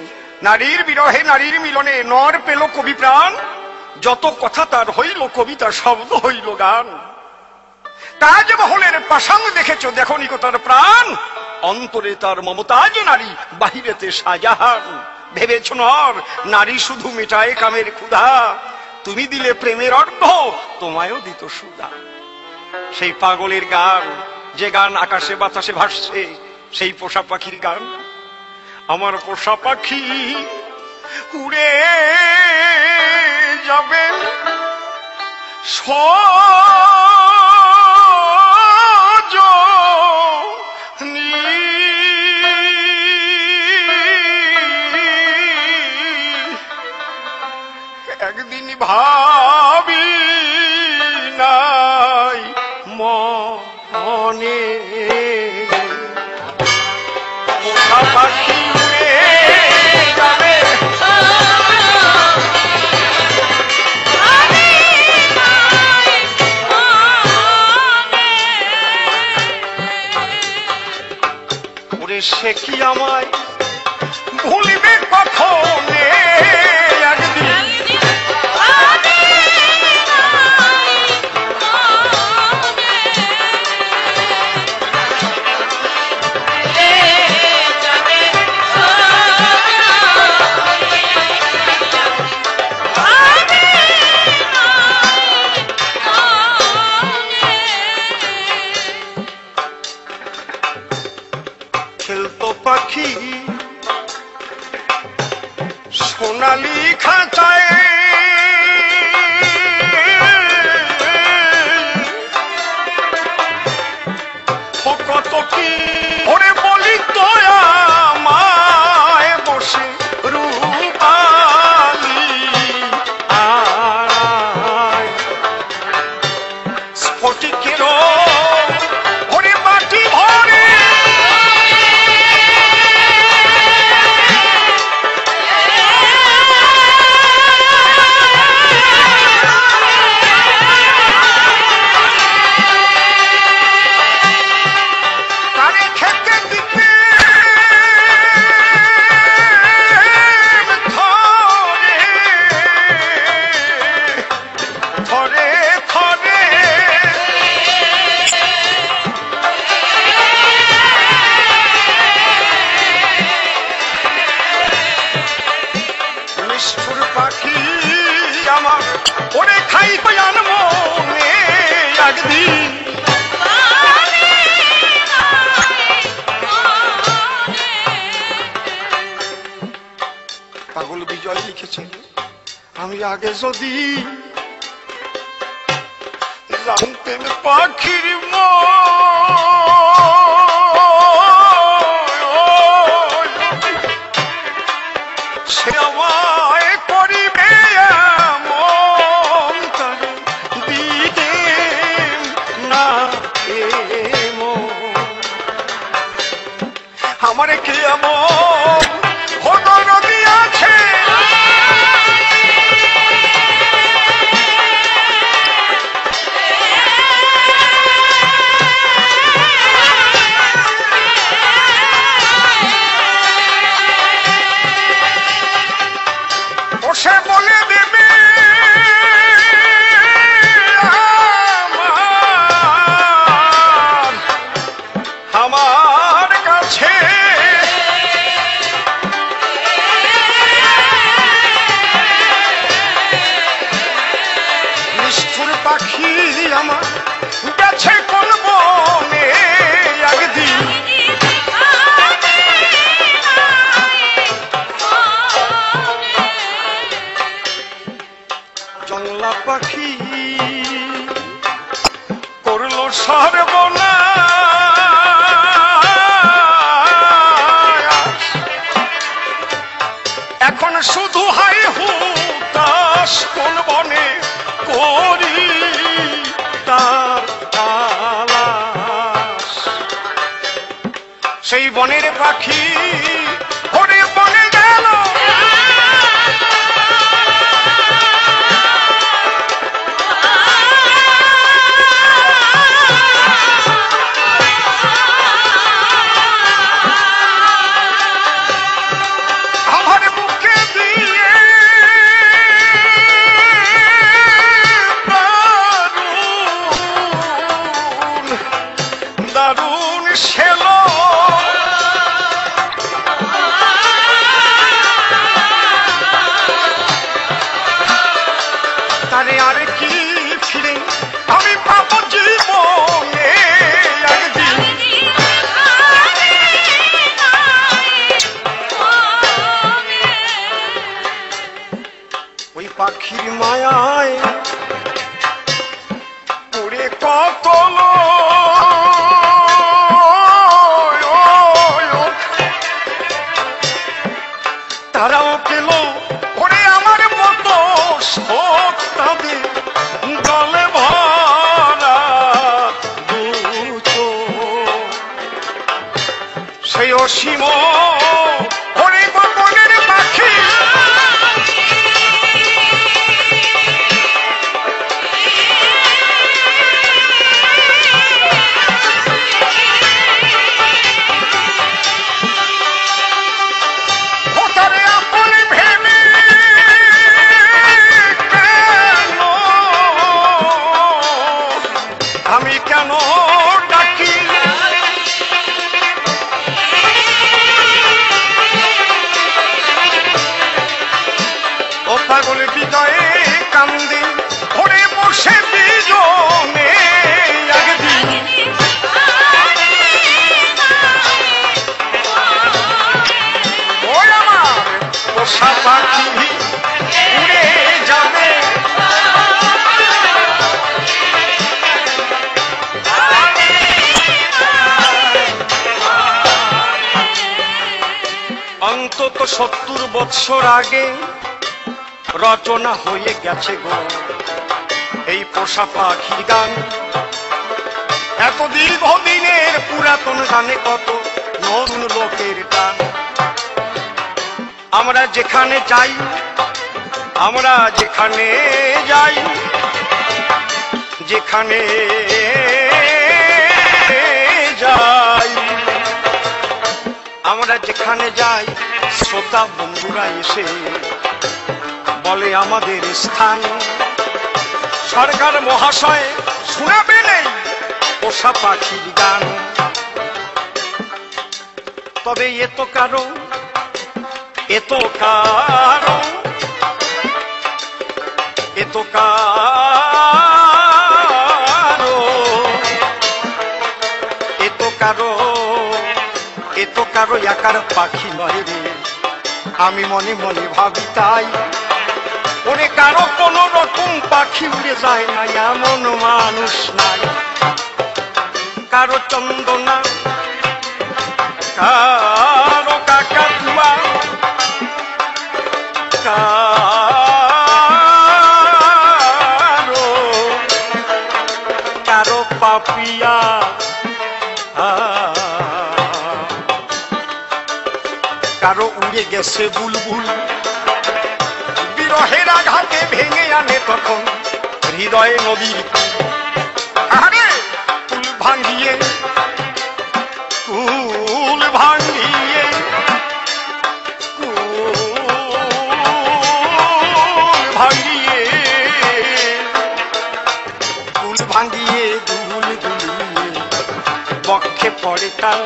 নারীর বিরহে নারীর মিলনে নর পেল কবি প্রাণ, যত কথা তার হইল কবিতা শব্দ হইল গান। তাজমহলের পাষাণ দেখেছো দেখো নিকটার প্রাণ, অন্তরে তার মমতাজ নারী বাহিরেতে শাহজাহান। ভেবেছ নর নারী শুধু মেটায় কামের ক্ষুধা, তুমি দিলে প্রেমের অর্ঘ তোমায়ও দিত সুধা। সেই পাগলের গান, যে গান আকাশে বাতাসে ভাসছে, সেই পোষা পাখির গান। আমার পোষা পাখি উড়ে যাবে ভাবি নাই মনে পোষা পাখি উড়ে যাবে ওরে সে কি আমায় ভুলিবে কখনে একদিন খেলতো পাখি সোনালি খাঁচায় কত কি ওরে বলি তো আমায় বসে রূপালি আয় স্ফটিকেরও ওরে মাটি ভরে পাখি আমার ওরে খাইবে মনে একদিন পাগল বিজয় লিখেছেন আমি আগে যদি জানতেন পাখির সে আমায় করিবে এমন তারে দিতে না আমার কে এমন হৃদয় দিয়াছে সে বলে দেবে আমার কাছে নিষ্ঠুর পাখি আমার গেছে কোন বনে একদিন জংলা পাখি করলো সর্বনাশ এখন শুধু হাই হুতাশ কোন বনে করি তার তালাশ সেই বনের পাখি ওরে বনে গেল দারুণ ছেলো তারে আর কি ফিরে আমি পাবো জীবনে একদিন ওই পাখির মায়ায় পড়ে কত তারাও পেল ওরে আমার মতো অসীম ওরে বনের পাখি পাগল বিজয়ে কান্দে ঘরে বসে বিজনে একদিন ওই আমার পোষা পাখি উড়ে যাবে অন্তত 70 বৎসর আগে রচনা হয়ে গেছে গো এই পোষা পাখির গান। এত দীর্ঘদিনের পুরাতন গানে কত নতুন লোকের গান। আমরা যেখানে যাই যেখানে যাই শ্রোতা বন্ধুরা এসে বলে আমাদের স্থান। সরকার মহাশয় শোনাবে নেই পোষা পাখির গান। তবে এ তো কারো একার পাখি নয় রে। আমি মনে মনে ভাবি তাই ওরে কারো কোন রকম পাখি উড়ে যায় না এমন মানুষ নাই। কারো চন্দনা কারো কাকাতুয়া কারো পাপিয়া কারো উড়ে গেছে বুলবুল। বিরহের আঘাতে ভেঙে আনে তখন হৃদয়ে নদীর আরে কুল ভাঙিয়ে কুল ভাঙিয়ে দুল দুলিয়ে বক্ষে পড়ে টান।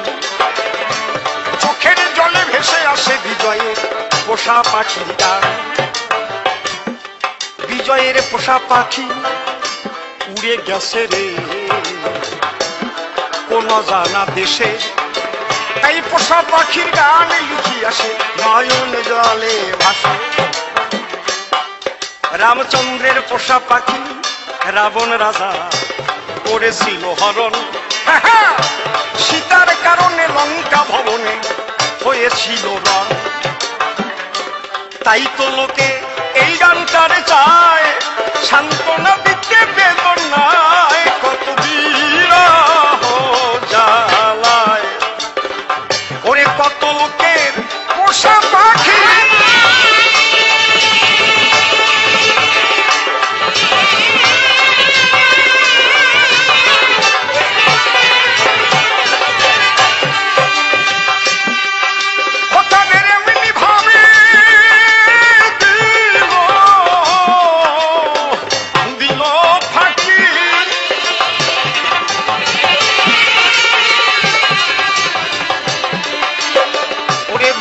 চোখের জলে ভেসে আসে বিজয়ের পোষা পাখির গান। বিজয়ের পোষা পাখি উড়ে গেছে রে কোন জানা দেশে। এই পোষা পাখির গান লিখি আসে নয়ন জলে ভাসে। রামচন্দ্রের পোষা পাখি রাবণ রাজা করেছিল হরণ। সীতার কারণে লঙ্কা ভবনে হয়েছিল রণ। তাই তো লোকে এই গানটারে চায় সান্ত্বনা দিতে বেদনায় কত বিরহ জ্বালায় ওরে কত লোকের পোষা পাখি।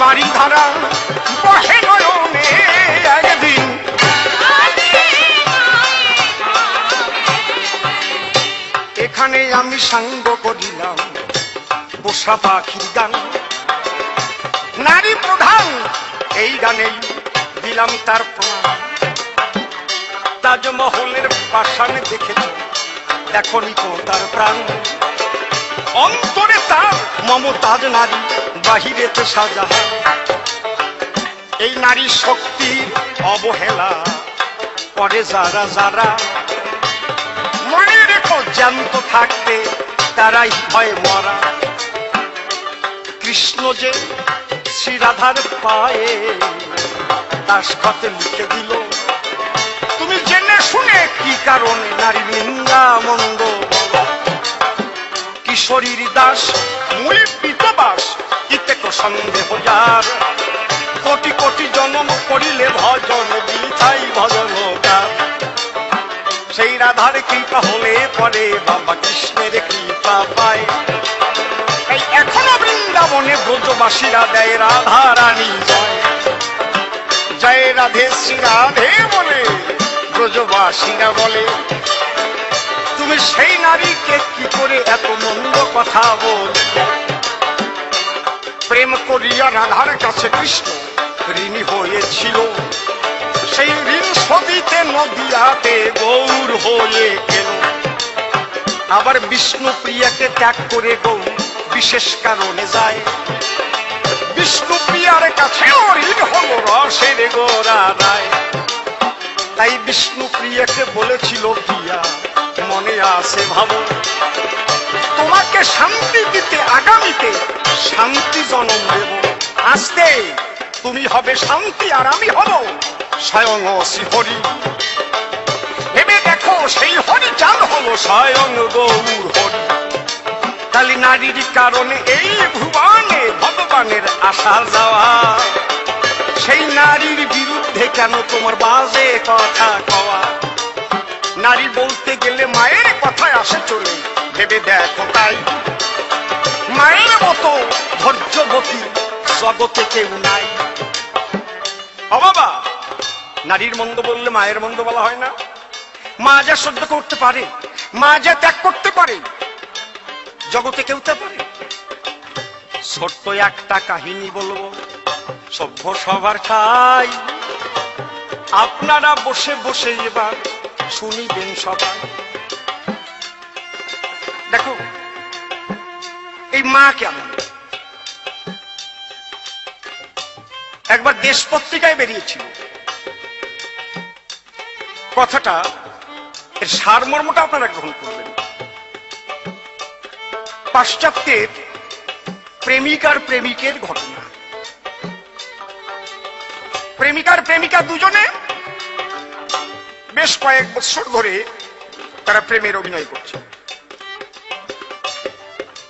বাড়ি ধারা বহে নয়নে একদিন এখানে আমি সাঙ্গ করিলাম পোষা পাখির গান। নারী প্রধান এই গানেই দিলাম তার প্রমাণ। তাজমহলের পাষাণে দেখেছ দেখনি তো তার প্রাণ। অন্তরে তার মমতাজ নারী বাহিরেতে শাহজাহান। এই নারী শক্তির অবহেলা করে যারা যারা মনে রেখো জ্যান্ত থাকতে তারাই হয় মরা। কৃষ্ণ যে শ্রী রাধার পায়ে দাসখতে লিখে দিল, তুমি জেনে শুনে কি কারণে নারী নিন্দা মন্দ, কিশোরীর দাস মুই পিতবাস ইতে কো সন্দেহ যার, কোটি কোটি জন্ম করিলে ভজন বিথাই ভজন গান। সেই রাধার কৃপা হলে পরে বাবা কৃষ্ণের কৃপা পায়। তাই এখনো বৃন্দাবনে ব্রজবাসীরা দেয় রাধা রানী জয়, জয় রাধে শ্রী রাধে বলে ব্রজবাসীরা বলে। তুমি সেই নারীকে কি করে এত মন্দ কথা বল? প্রেম করিয়া রাধার কাছে কৃষ্ণ ঋণী হয়েছিল, সেই ঋণ শোধিতে নদিয়াতে গৌর হয়ে গেল। আবার বিষ্ণু প্রিয়াকে ত্যাগ করে গৌর বিশেষ কারণে যায়, বিষ্ণু প্রিয়ার কাছে ঋণ হল রসের গোরা রায়। তাই বিষ্ণু প্রিয়াকে বলেছিল, প্রিয়া মনে আছে ভাবো, তোমাকে শান্তি দিতে আগামীতে শান্তি জন্ম দেব। আজকে তুমি হবে শান্তি আর আমি হব স্বয়ং শ্রী হরি। ভেবে দেখো সেই হরি চাঁদ হলো স্বয়ং গৌর হরি। তাহলে নারীর কারণে এই ভুবনে ভগবানের আসা যাওয়া, সেই নারীর বিরুদ্ধে কেন তোমার বাজে কথা কওয়া? নারী বলতে গেলে মায়ের কথায় আসে চলে, ভেবে দেখো তাই মায়ের মতো ধৈর্যবতী জগতে কেউ নাই। ও বাবা, নারীর মন্দ বললে মায়ের মন্দ বলা হয় না? মা যা সহ্য করতে পারে, মা যা ত্যাগ করতে পারে, জগতে কেউ তা পারে? ছোট্ট একটা কাহিনী বলবো, সভ্য সবার ঠাই, আপনারা বসে বসে এবার শুনিবেন সবাই। দেখো এই মা কেমন, একবার দেশ পত্রিকায় বেরিয়েছিল কথাটা, এর সারমর্মটা আপনারা গ্রহণ করবেন। পাশ্চাত্যের প্রেমিকার প্রেমিকের ঘটনা। প্রেমিকার প্রেমিকা দুজনে বেশ কয়েক বছর ধরে তারা প্রেমের অভিনয় করছে।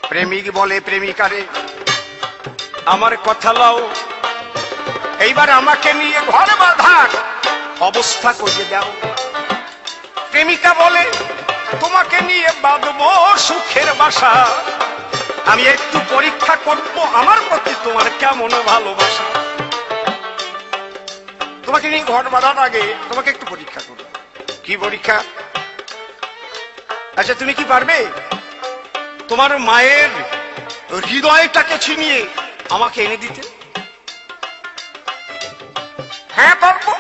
প্রেমিক বলে প্রেমিকারে, আমার কথা লও, এইবার আমাকে নিয়ে ঘর বাঁধার অবস্থা করিয়ে দাও। প্রেমিকা বলে, তোমাকে নিয়ে বাঁধবো সুখের বাসা, আমি একটু পরীক্ষা করব আমার প্রতি তোমার কেমন ভালোবাসা। তোমাকে নিয়ে ঘর বাঁধার আগে তোমাকে একটু পরীক্ষা করব। কি পরীক্ষা? আচ্ছা তুমি কি পারবে তোমার মায়ের হৃদয়টাকে ছিনিয়ে আমাকে এনে দিতে? হ্যাঁ পারবো।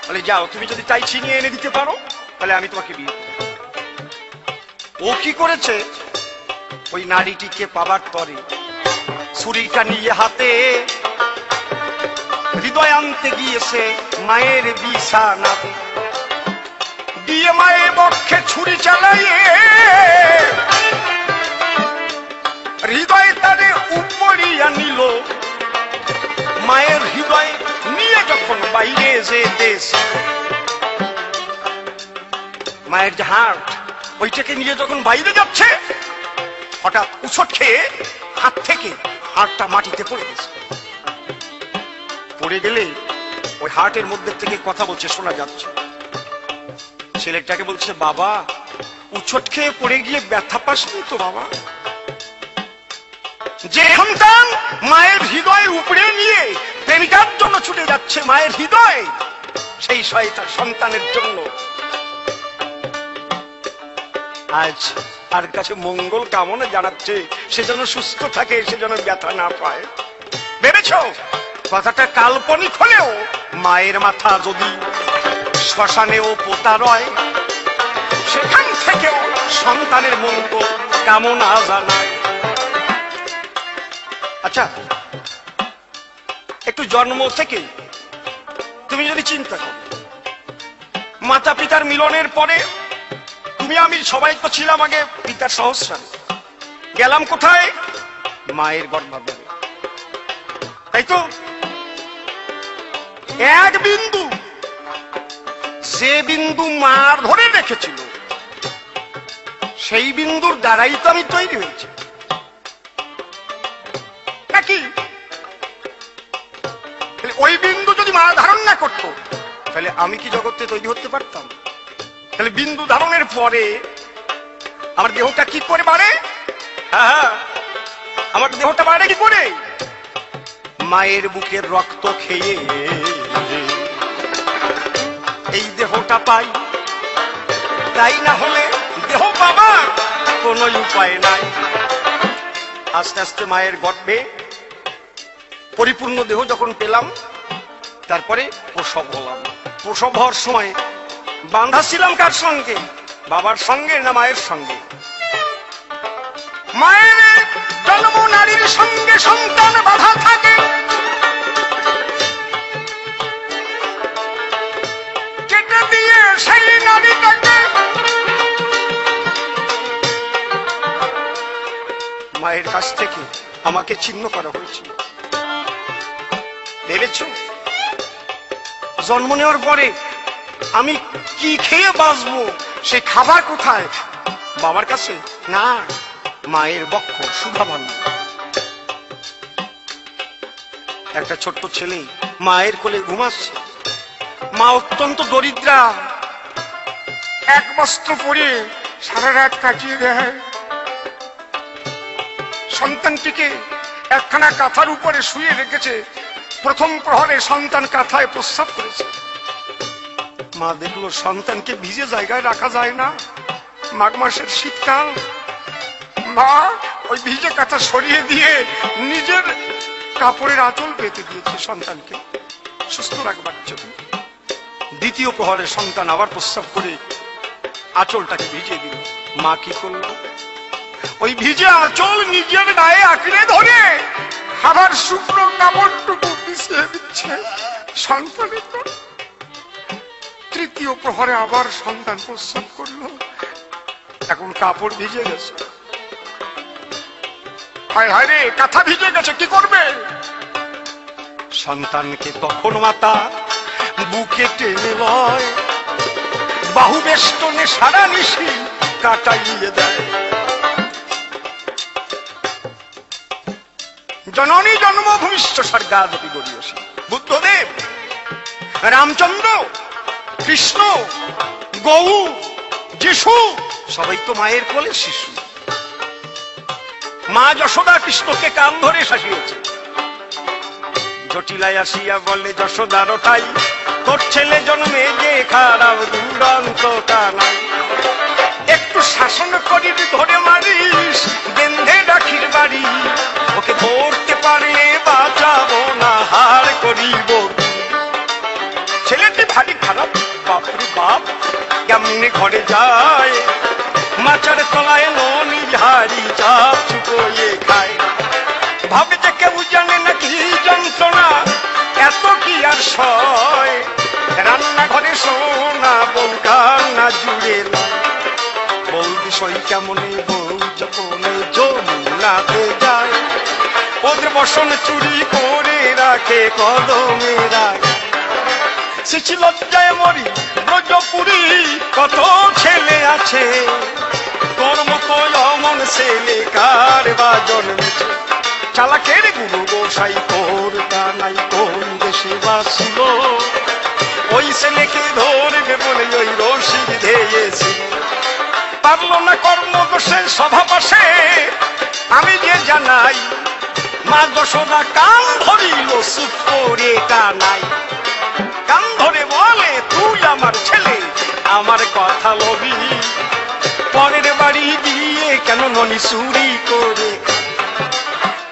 বলে যাও, তুমি যদি তাই ছিনিয়ে এনে দিতে পারো তাহলে আমি তোমাকে বিয়ে করব। ও কি করেছে, ওই নারীটিকে পাবার পরে ছুরিটা নিয়ে হাতে হৃদয় আনতে গিয়েছে মায়ের বিছানাতে, দিয়ে মায়ের বক্ষে ছুরি চালাইয়ে হৃদয় তারে উপরিয়া নিল। মায়ের হৃদয় নিয়ে যখন বাইরে যেতেছে, মায়ের যে হার্ট, ওইটাকে নিয়ে যখন বাইরে যাচ্ছে, হঠাৎ উছট খেয়ে হাত থেকে হার্টটা মাটিতে পড়ে গেছে। পড়ে গেলে ওই হার্টের মধ্যে থেকে কথা বলছে, শোনা যাচ্ছে। ছেলেটাকে বলছে, বাবা উছট খেয়ে পড়ে গিয়ে ব্যথা পাসনি তো বাবা? যে সন্তান মায়ের হৃদয় উপড়ে নিয়ে প্রেমিকার জন্য ছুটে যাচ্ছে মায়ের হৃদয়, সেই শয়তান সন্তানের জন্য আজ তার কাছে মঙ্গল কামনা জানাচ্ছে, সে যেন সুস্থ থাকে, সে যেন ব্যথা না পায়। ভেবেছ কথাটা কাল্পনিক হলেও মায়ের মাথা যদি শ্মশানেও পোতা রয়, সেখান থেকেও সন্তানের মঙ্গল কামনা জানায়। আচ্ছা একটু জন্ম থেকে তুমি যদি চিন্তা করো, মাতা পিতার মিলনের পরে তুমি আমি সবাই তো ছিলাম আগে পিতার সহস্রারে, গেলাম কোথায়? মায়ের গর্ভাধারে। তাই তো এক বিন্দু, যে বিন্দু মার ধরে রেখেছিল সেই বিন্দুর দ্বারাই তো আমি তৈরি হয়েছি নাকি? ওই বিন্দু যদি মা ধারণ না করতো তাহলে আমি কি জগতে তৈরি হতে পারতাম? তাহলে বিন্দু ধারণের পরে আমার দেহটা কি করে বাড়ে? হ্যাঁ, আমার দেহটা বাড়ে কি করে? মায়ের বুকের রক্ত খেয়ে এই দেহটা পাই, তাই না হলে দেহ পাবার কোনো উপায় নাই। আস্তে আস্তে মায়ের গর্ভে পরিপূর্ণ দেহ যখন পেলাম, তারপরে প্রসব হলাম। প্রসব হওয়ার সময় বাঁধা ছিলাম কার সঙ্গে? বাবার সঙ্গে না মায়ের সঙ্গে? মায়ের জন্ম নারীর সঙ্গে সন্তান বাঁধা থাকে, কেটে দিয়ে সেই নারীটাকে মায়ের কাছ থেকে আমাকে ছিন্ন করা হয়েছিল। ভেবেছ জন্ম নেওয়ার পরে আমি কি খেয়ে বাঁচবো? সে খাবার কোথায়? বাবার কাছে না, মায়ের বক্ষ সুধাবান। একটা ছোট্ট ছেলে মায়ের কোলে ঘুমাচ্ছে, মা অত্যন্ত দরিদ্রা, এক বস্ত্র পরে সারা রাত কাটিয়ে দেয়। সন্তানটিকে একখানা কাঁথার উপরে শুয়ে রেখেছে, প্রথম প্রহরে সন্তান কাঁথায় প্রস্রাব করেছে। মা দেখলো সন্তানকে ভিজে জায়গায় রাখা যায় না, মাঘ মাসের শীতকাল। মা ওই ভিজে কাঁথা সরিয়ে দিয়ে নিজের কাপড়ের আঁচল পেতে দিয়েছে সন্তানকে সুস্থ রাখবার জন্য। দ্বিতীয় প্রহরে সন্তান আবার প্রস্রাব করে আঁচলটাকে ভিজিয়ে দিল। মা কি করলো? ওই ভিজে আঁচল নিজের গায়ে আঁকড়ে ধরে আবার শুকনো কাপড়টুকু পিছিয়ে দিচ্ছে সন্তানের। তৃতীয় প্রহরে আবার সন্তান প্রস্রাব করলো, এখন কাপড় ভিজে গেছে। হায় হায় রে, কাঁথা ভিজে গেছে, কি করবে? সন্তানকে তখন মাতা বুকে টেনে লয়, বাহু বেষ্টনে সারা নিশি কাটাইয়ে দেয়। জননী জন্মভূমিষ্ঠ স্বর্গাদপি গরীয়সী। বুদ্ধদেব, রামচন্দ্র, কৃষ্ণ, গৌ, যিশু সবাই তো মায়ের কোলে শিশু। মা যশোদা কৃষ্ণকে কান ধরে শাসিয়েছে। জটিলায় আসিয়া বলে যশোদার ওটাই, তোর ছেলে জন্মে যে খারাপ দুরন্ত কানাই। একটু শাসন করিস, ধরে মারিস, বেঁধে রাখির বাড়ি, ওকে ধরতে পারলে বাঁচাবো না, হার করিব। ছেলেটি ভারী খারাপ, বাপরে বাপ, কেমনে ঘরে যায়, মাচার তলায় ননি ঝাড়ি চাপ চুপোয়ে খায়। ভাবে যে কেউ জানে না কি যন্ত্রণা, এত কি আর সয়, রান্নাঘরে সোনা বউ কান্না জুড়ে নয়। বৌদি সই কেমনে বউ যখন যমুনাতে যায়, ওদের বসন চুরি করে রাখে কদমে রাখে। শিশি লজ্জায় মরি ব্রজপুরী, কত ছেলে আছে, তোর মতো অমন ছেলে কার বা জন্মেছে। চালাকের গুরু গোসাই তোর কানাই কোন দেশে বাসিল, ওই ছেলেকে ধরবে বলে ওই রশিদ ধেয়েছিল। পারলো না কর্ম দোষে সভাবাসে, আমি যে জানাই, মা যশোদা কান ধরিল চুপ করে কানাই। কান ধরে বলে, তুই আমার ছেলে, আমার কথা লবি, পরের বাড়ি দিয়ে কেন ননি চুরি করে।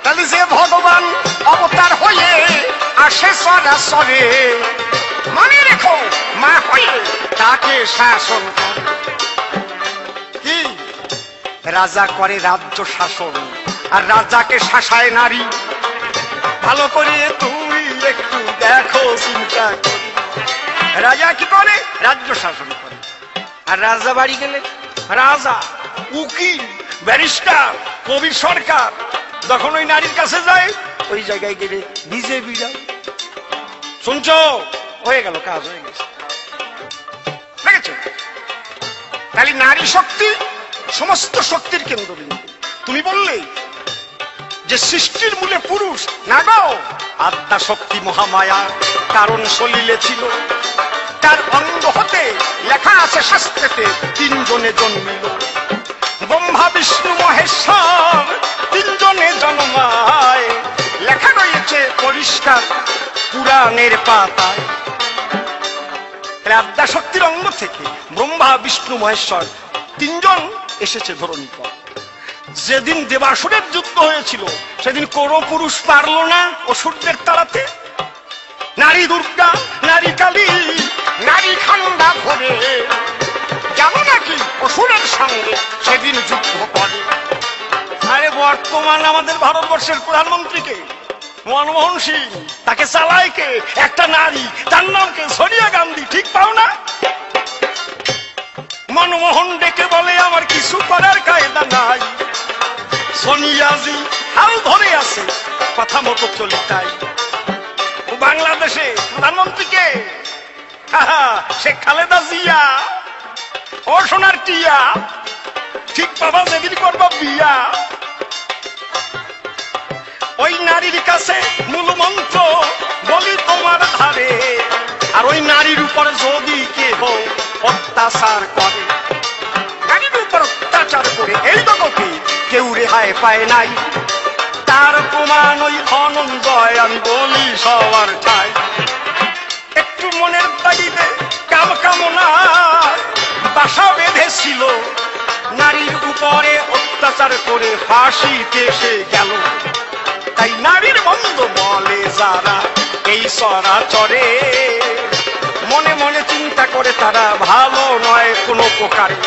তাহলে যে ভগবান অবতার হয়ে আসে সরাসরে, মনে রেখো মা হয়ে তাকে শাসন করে। কি রাজা করে রাজ্য শাসন, আর রাজাকে শাসায় নারী। ভালো করে তুমি একটু দেখো, চিন্তা করে। রাজা কি করে? রাজ্য শাসন করে। আর রাজা বাড়ি গেলে রাজা, উকিল, ব্যারিস্টার, কবি সরকার যখন ওই নারীর কাছে যায়, ওই জায়গায় গেলে ভিজে বিড়াল। শুনছ, হয়ে গেল, কাজ হয়ে গেছে। দেখেছো, তাহলে নারী শক্তি সমস্ত শক্তির কেন্দ্রবিন্দু। তুমি বললে যে সৃষ্টির মূলে পুরুষ, না গো, আদ্যা শক্তি মহামায়া কারণ সলিলে ছিল, তার অঙ্গ হতে লেখা আছে শাস্ত্রেতে তিনজনে জন্মিল, ব্রহ্মা বিষ্ণু মহেশ্বর তিনজনে জন্মায়, লেখা রয়েছে পরিষ্কার পুরাণের পাতায়। আদ্যা শক্তির অঙ্গ থেকে ব্রহ্মা বিষ্ণু মহেশ্বর তিনজন এসেছে ধরণী পর। যেদিন দেবাসুরের যুদ্ধ হয়েছিল সেদিন কোনো পুরুষ পারল না অসুরদের তাড়াতে। নারী দুর্গা, নারী কালী, নারী খান্ডা ধরে কেন নাকি অসুরের সঙ্গে সেদিন যুদ্ধ করে। আরে বর্তমান আমাদের ভারতবর্ষের প্রধানমন্ত্রীকে মনমোহন সিং, তাকে চালায় কে? একটা নারী, তার নাম কে? সোনিয়া গান্ধী। ঠিক পাও না? মনমোহন ডেকে বলে আমার কিছু করার কায়দা নাই, সোনিয়াজি হাল ধরে আছে, কথা মতো চলি তাই। বাংলাদেশে প্রধানমন্ত্রীকে শেখ খালেদা জিয়া, ও সোনার টিয়া, ঠিক বাবা যেদিন করবা বিয়া। ওই নারীর কাছে মূল মন্ত্র বলি তোমার ধারে, আর ওই নারীর উপর যদি কেহ অত্যাচার করে, নারীর উপর অত্যাচার করে এই জগতে কেউ রেহাই পায় নাই, তার প্রমাণ ওই ধনঞ্জয় আমি বলি সবার ঠাই। একটু মনের তাগিদে কাম কামনা বাসা বেঁধেছিল, নারীর উপরে অত্যাচার করে ফাঁসিতে সে গেল। তাই নারীর বন্ধ বলে যারা এই চরাচরে, মনে মনে চিন্তা করে তারা ভালো নয় কোনো প্রকারে।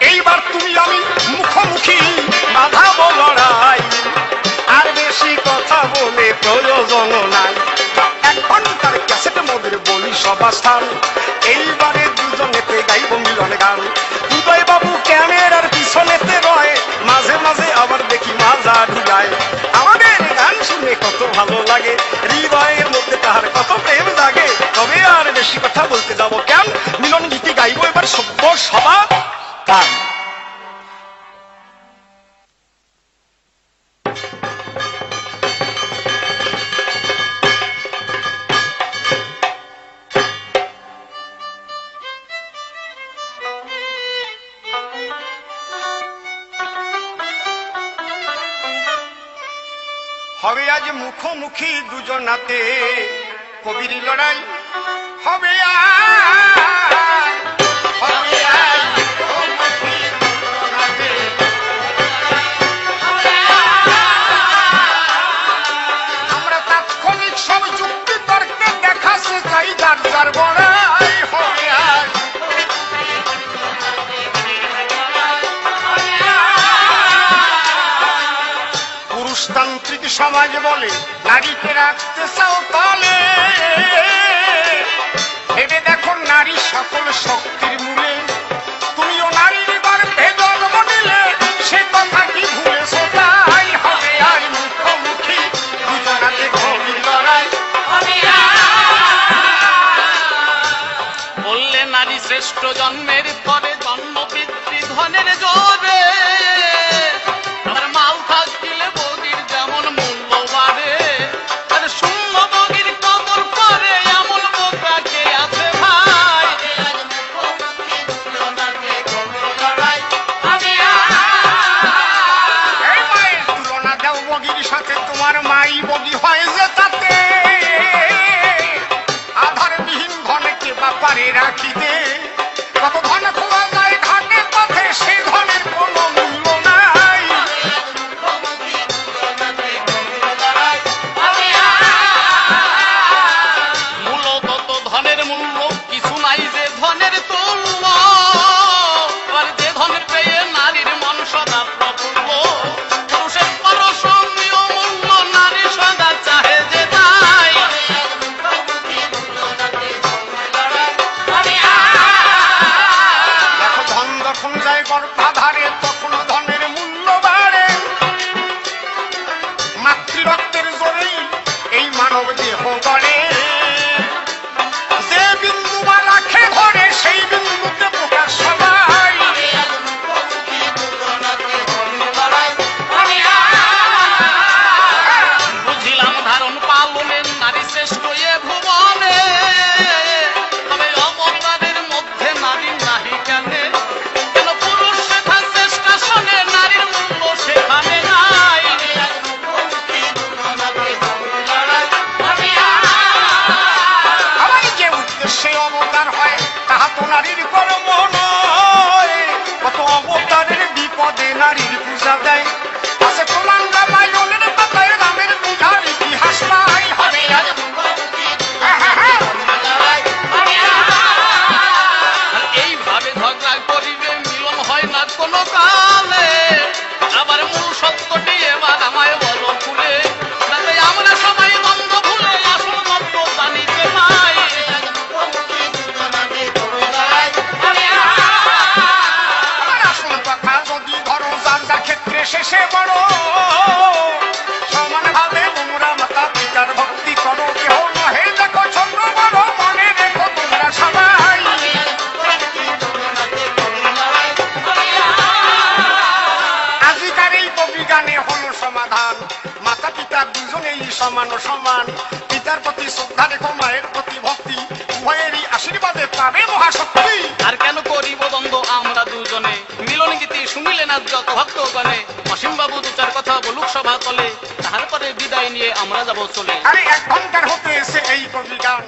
এইবার তুমি আমি মুখোমুখি বাধাবো লড়াই, আর বেশি কথা বলে প্রয়োজন নাই। 1 ঘন্টার ক্যাসেটে মোদের বলি সবাস্থান, এইবারে দুজনেতে গাইব মিলন গান। উদয় বাবু ক্যামেরার পিছনেতে রয়, মাঝে মাঝে আবার দেখি মাজা ঢুকায়। আমাদের গান শুনে কত ভালো লাগে, হৃদয়ের মধ্যে তাহার কত প্রেম জাগে। তবে আর বেশি কথা বলতে যাব কেন, মিলন গীতি গাইব এবার সভ্য সভা গান। হবে আজ মুখোমুখি দুজনাতে কবির লড়াই, হবে আমরা তাৎক্ষণিক সব যুক্তি তর্কে দেখাতে চাই যার যার বড়াই। হবে পুরুষতান্ত্রিক সমাজ বলে নারীকে রাখতে চাও তলে, ভেবে দেখো নারী সকল শক্তির মূলে। তুমিও নারীর গর্ভে জন্ম নিলে সে কথা কি ভুলেছো তাই। হবে আর মুখোমুখি দুজনাতে গভীর লড়াই। বললে নারী শ্রেষ্ঠ জন্মের পরে জন্ম পিতৃ ধনের জোরে, আর মাল থাকিলে বগির যেমন মূল্য বাড়ে, আর শূন্য বগির কদর করে এমন বোকাকে আছে ভাই। এই মায়ের তুলনা দাও বগির সাথে, তোমার মাই বগি হয় যে তাতে। আধারবিহীন ধনকে বাপারে রাখিতে, কত ধন খোয়া যায় ঘাটের পথে, সে ধনের কোনো মূল্য নাই। মূলত তো ধনের মূল্য কিছু নাই যে ধনের তুল্য, আর যে ধন পেয়ে নারীর মন সদা প্রফুল্ল। পুরুষের পরশমীয় মূল্য নারী সদা চাহে যে তাই। কত নারীর কর্ম নয়, কত অবতারের বিপদে নারীর পূজা দেয়। আছে প্রমাণ রামায়ণের পাতায় রামের পূজার ইতিহাস নাই হবে আজ। এইভাবে ঝগড়া করিবে মিলন হয় না কোনো কালে। আবার মূল সত্যটি এবার আমায় বলো খুলে, যাতে আমরা সবাই দ্বন্দ্ব ভুলে আসল তত্ত্ব জানিতে পাই। আসল কথা যদি ধরো যার যার ক্ষেত্রে শেষে বড়, সমান ভাবে তোমরা মাতা পিতার ভক্তি করো। কেহ নহে দেখো ছোট বড়, মনে রেখো তোমরা সবাই। আজিকার এই কবিগানে হলো সমাধান, মাতা পিতা দুজনেই সমান সমান। পিতার প্রতি শ্রদ্ধা রেখো, মায়ের প্রতি ভক্তি, উভয়েরই আশীর্বাদে পাবে মহাশক্তি। আর কেন করিব দ্বন্দ্ব আমরা দুজনে, মিলন গীতি শুনিলে না যত ভক্তগণে। অসীম বাবু দু চার কথা বলুক সভা তলে, তারপরে বিদায় নিয়ে আমরা যাব চলে। আরে 1 ঘন্টার হতে এসে এই কবিগান,